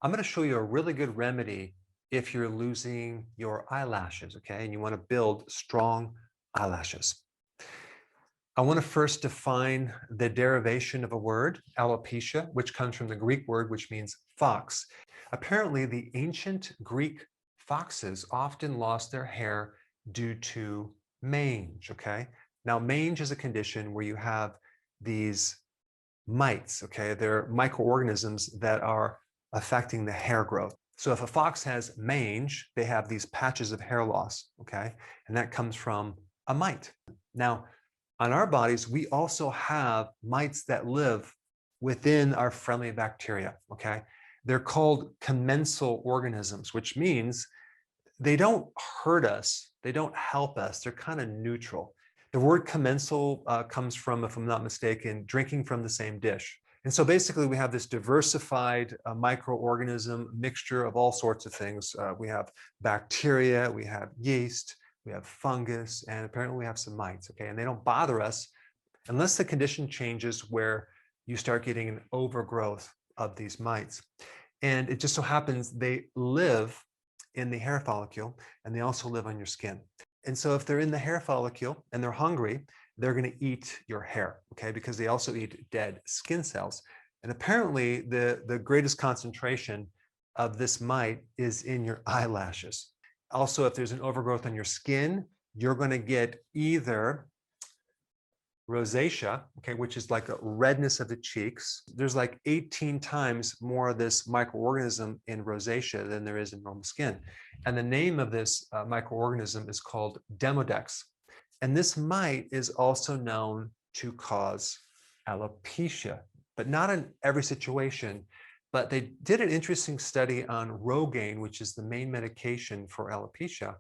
I'm going to show you a really good remedy if you're losing your eyelashes, okay? And you want to build strong eyelashes. I want to first define the derivation of a word, alopecia, which comes from the Greek word, which means fox. Apparently, the ancient Greek foxes often lost their hair due to mange, okay? Now, mange is a condition where you have these mites, okay? They're microorganisms that are affecting the hair growth. So if a fox has mange, they have these patches of hair loss, okay? And that comes from a mite. Now, on our bodies, we also have mites that live within our friendly bacteria, okay? They're called commensal organisms, which means they don't hurt us. They don't help us. They're kind of neutral. The word commensal comes from, if I'm not mistaken, drinking from the same dish. And so basically we have this diversified microorganism mixture of all sorts of things. We have bacteria, we have yeast, we have fungus, and apparently we have some mites, okay? And they don't bother us unless the condition changes where you start getting an overgrowth of these mites. And it just so happens they live in the hair follicle, and they also live on your skin. And so if they're in the hair follicle and they're hungry, they're going to eat your hair, okay? Because they also eat dead skin cells. And apparently the greatest concentration of this mite is in your eyelashes. Also, if there's an overgrowth on your skin, you're going to get either rosacea, okay, which is like a redness of the cheeks. There's like 18 times more of this microorganism in rosacea than there is in normal skin. And the name of this microorganism is called Demodex. And this mite is also known to cause alopecia, but not in every situation. But they did an interesting study on Rogaine, which is the main medication for alopecia,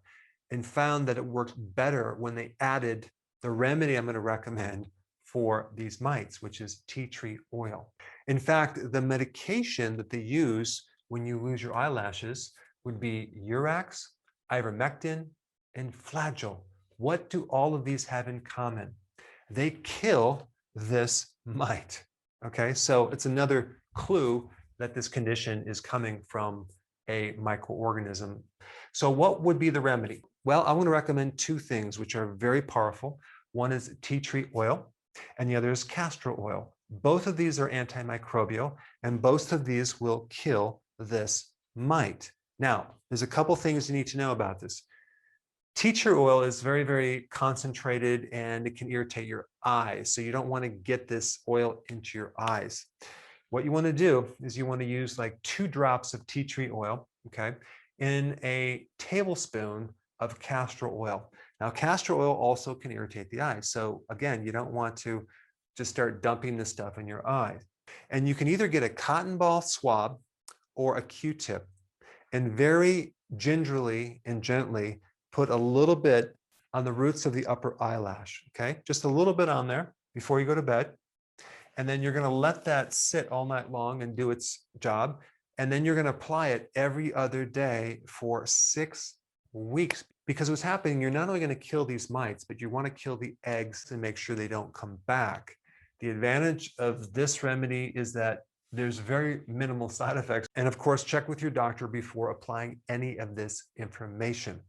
and found that it worked better when they added the remedy I'm going to recommend for these mites, which is tea tree oil. In fact, the medication that they use when you lose your eyelashes would be Urax, ivermectin, and Flagyl. What do all of these have in common? They kill this mite. Okay, so it's another clue that this condition is coming from a microorganism. So what would be the remedy? Well, I want to recommend two things which are very powerful. One is tea tree oil, and the other is castor oil. Both of these are antimicrobial, and both of these will kill this mite. Now, there's a couple things you need to know about this. Tea tree oil is very, very concentrated, and it can irritate your eyes. So you don't want to get this oil into your eyes. What you want to do is you want to use like 2 drops of tea tree oil, okay, in a tablespoon of castor oil. Now, castor oil also can irritate the eyes. So again, you don't want to just start dumping this stuff in your eyes. And you can either get a cotton ball swab or a Q-tip, and very gingerly and gently put a little bit on the roots of the upper eyelash, okay? Just a little bit on there before you go to bed. And then you're going to let that sit all night long and do its job. And then you're going to apply it every other day for 6 weeks. Because what's happening, you're not only going to kill these mites, but you want to kill the eggs and make sure they don't come back. The advantage of this remedy is that there's very minimal side effects. And of course, check with your doctor before applying any of this information.